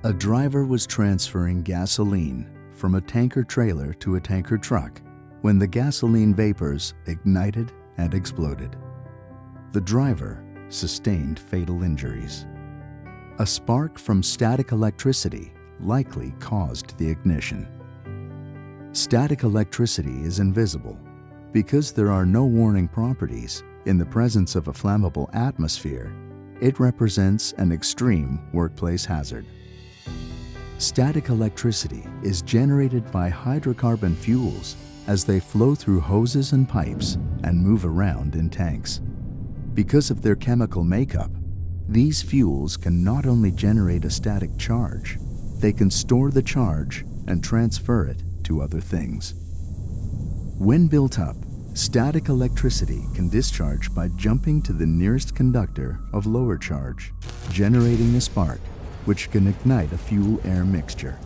A driver was transferring gasoline from a tanker trailer to a tanker truck when the gasoline vapors ignited and exploded. The driver sustained fatal injuries. A spark from static electricity likely caused the ignition. Static electricity is invisible because there are no warning properties. In the presence of a flammable atmosphere, it represents an extreme workplace hazard. Static electricity is generated by hydrocarbon fuels as they flow through hoses and pipes and move around in tanks. Because of their chemical makeup, these fuels can not only generate a static charge, they can store the charge and transfer it to other things. When built up, static electricity can discharge by jumping to the nearest conductor of lower charge, generating a spark which can ignite a fuel-air mixture.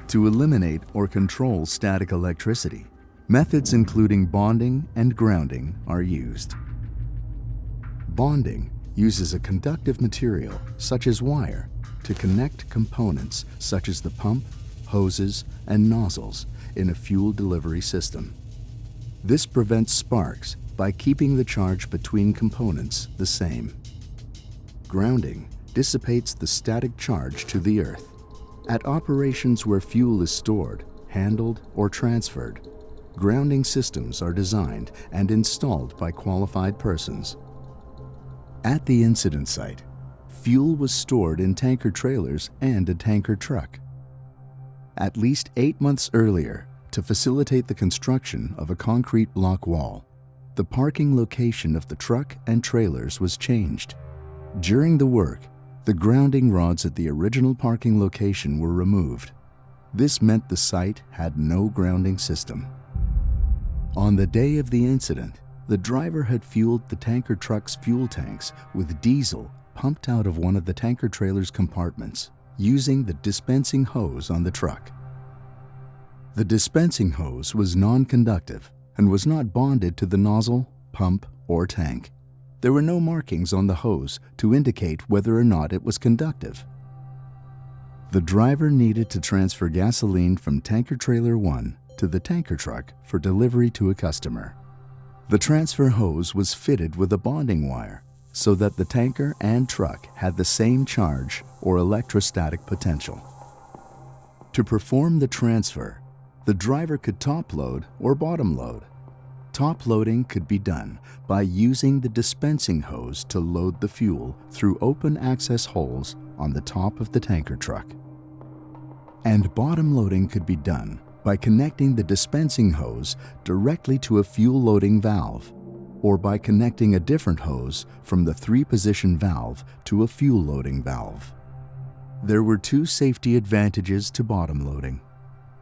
To eliminate or control static electricity, methods including bonding and grounding are used. Bonding uses a conductive material, such as wire, to connect components such as the pump, hoses, and nozzles in a fuel delivery system. This prevents sparks by keeping the charge between components the same. Grounding dissipates the static charge to the earth. At operations where fuel is stored, handled, or transferred, grounding systems are designed and installed by qualified persons. At the incident site, fuel was stored in tanker trailers and a tanker truck. At least 8 months earlier, to facilitate the construction of a concrete block wall, the parking location of the truck and trailers was changed. During the work, the grounding rods at the original parking location were removed. This meant the site had no grounding system. On the day of the incident, the driver had fueled the tanker truck's fuel tanks with diesel pumped out of one of the tanker trailer's compartments using the dispensing hose on the truck. The dispensing hose was non-conductive and was not bonded to the nozzle, pump, or tank. There were no markings on the hose to indicate whether or not it was conductive. The driver needed to transfer gasoline from tanker trailer 1 to the tanker truck for delivery to a customer. The transfer hose was fitted with a bonding wire so that the tanker and truck had the same charge or electrostatic potential. To perform the transfer, the driver could top load or bottom load. Top loading could be done by using the dispensing hose to load the fuel through open access holes on the top of the tanker truck. And bottom loading could be done by connecting the dispensing hose directly to a fuel loading valve, or by connecting a different hose from the 3-position valve to a fuel loading valve. There were 2 safety advantages to bottom loading.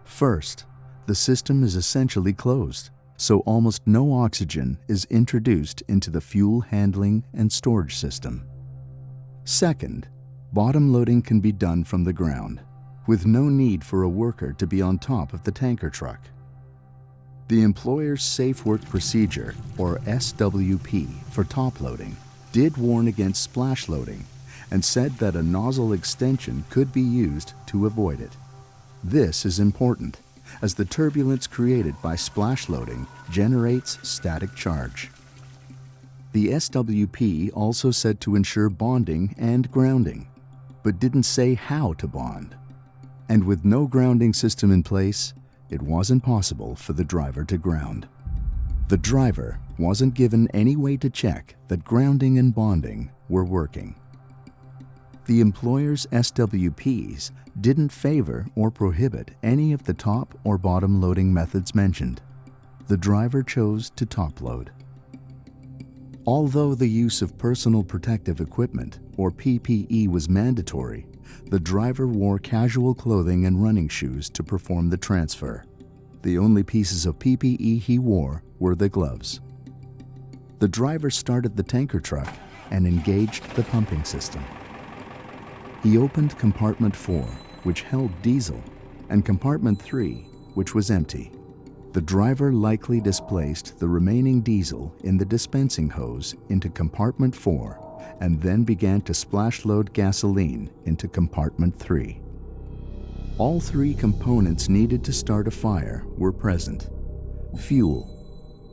First, the system is essentially closed, so almost no oxygen is introduced into the fuel handling and storage system. Second, bottom loading can be done from the ground, with no need for a worker to be on top of the tanker truck. The employer's Safe Work Procedure, or SWP, for top loading did warn against splash loading and said that a nozzle extension could be used to avoid it. This is important, as the turbulence created by splash loading generates static charge. The SWP also said to ensure bonding and grounding, but didn't say how to bond. And with no grounding system in place, it wasn't possible for the driver to ground. The driver wasn't given any way to check that grounding and bonding were working. The employer's SWPs didn't favor or prohibit any of the top or bottom loading methods mentioned. The driver chose to top load. Although the use of personal protective equipment, or PPE, was mandatory, the driver wore casual clothing and running shoes to perform the transfer. The only pieces of PPE he wore were the gloves. The driver started the tanker truck and engaged the pumping system. He opened compartment 4, which held diesel, and compartment 3, which was empty. The driver likely displaced the remaining diesel in the dispensing hose into compartment 4 and then began to splash load gasoline into compartment 3. All 3 components needed to start a fire were present: fuel,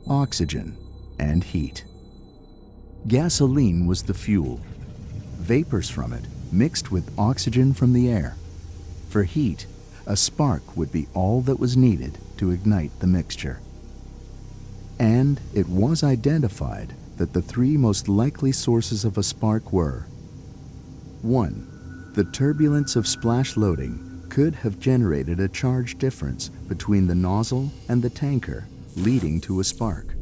oxygen, and heat. Gasoline was the fuel. Vapors from it mixed with oxygen from the air. For heat, a spark would be all that was needed to ignite the mixture. And it was identified that the 3 most likely sources of a spark were: 1. The turbulence of splash loading could have generated a charge difference between the nozzle and the tanker, leading to a spark.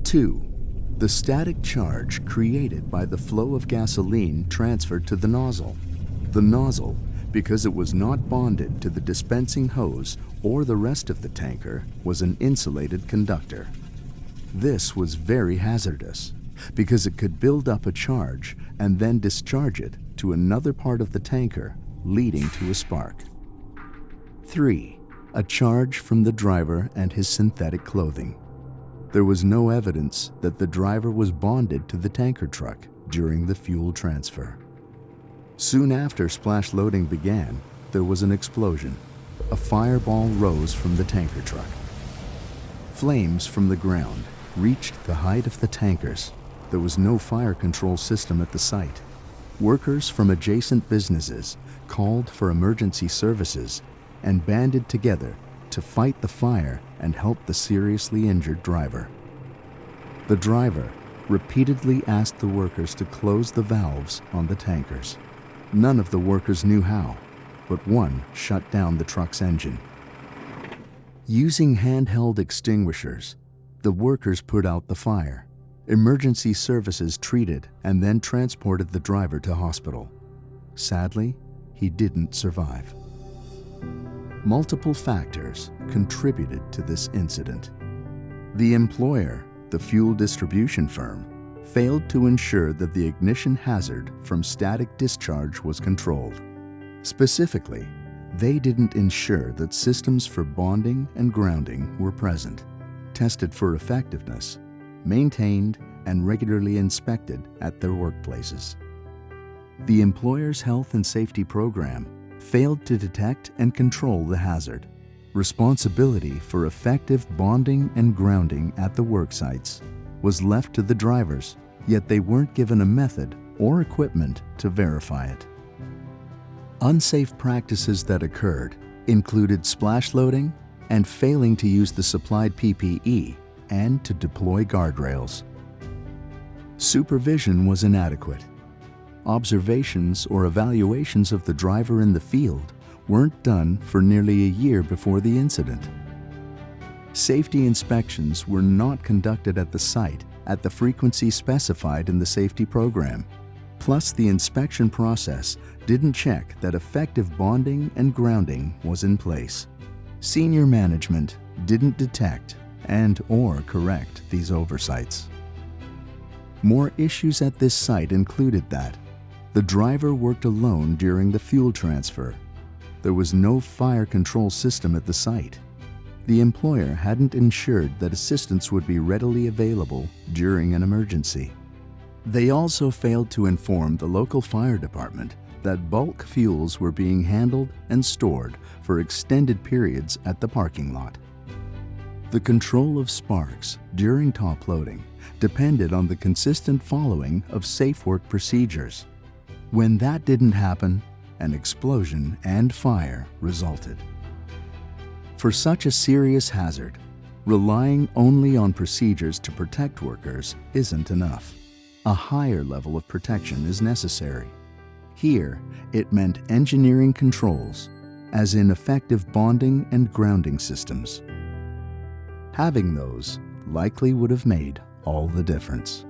2. The static charge created by the flow of gasoline transferred to the nozzle. The nozzle, because it was not bonded to the dispensing hose or the rest of the tanker, was an insulated conductor. This was very hazardous because it could build up a charge and then discharge it to another part of the tanker, leading to a spark. 3. A charge from the driver and his synthetic clothing. There was no evidence that the driver was bonded to the tanker truck during the fuel transfer. Soon after splash loading began, there was an explosion. A fireball rose from the tanker truck. Flames from the ground reached the height of the tankers. There was no fire control system at the site. Workers from adjacent businesses called for emergency services and banded together to fight the fire and help the seriously injured driver. The driver repeatedly asked the workers to close the valves on the tankers. None of the workers knew how, but one shut down the truck's engine. Using handheld extinguishers, the workers put out the fire. Emergency services treated and then transported the driver to hospital. Sadly, he didn't survive. Multiple factors contributed to this incident. The employer, the fuel distribution firm, failed to ensure that the ignition hazard from static discharge was controlled. Specifically, they didn't ensure that systems for bonding and grounding were present, tested for effectiveness, maintained, and regularly inspected at their workplaces. The employer's health and safety program failed to detect and control the hazard. Responsibility for effective bonding and grounding at the work sites was left to the drivers, yet they weren't given a method or equipment to verify it. Unsafe practices that occurred included splash loading and failing to use the supplied PPE and to deploy guardrails. Supervision was inadequate. Observations or evaluations of the driver in the field weren't done for nearly a year before the incident. Safety inspections were not conducted at the site at the frequency specified in the safety program. Plus, the inspection process didn't check that effective bonding and grounding was in place. Senior management didn't detect and/or correct these oversights. More issues at this site included that the driver worked alone during the fuel transfer. There was no fire control system at the site. The employer hadn't ensured that assistance would be readily available during an emergency. They also failed to inform the local fire department that bulk fuels were being handled and stored for extended periods at the parking lot. The control of sparks during top loading depended on the consistent following of safe work procedures. When that didn't happen, an explosion and fire resulted. For such a serious hazard, relying only on procedures to protect workers isn't enough. A higher level of protection is necessary. Here, it meant engineering controls, as in effective bonding and grounding systems. Having those likely would have made all the difference.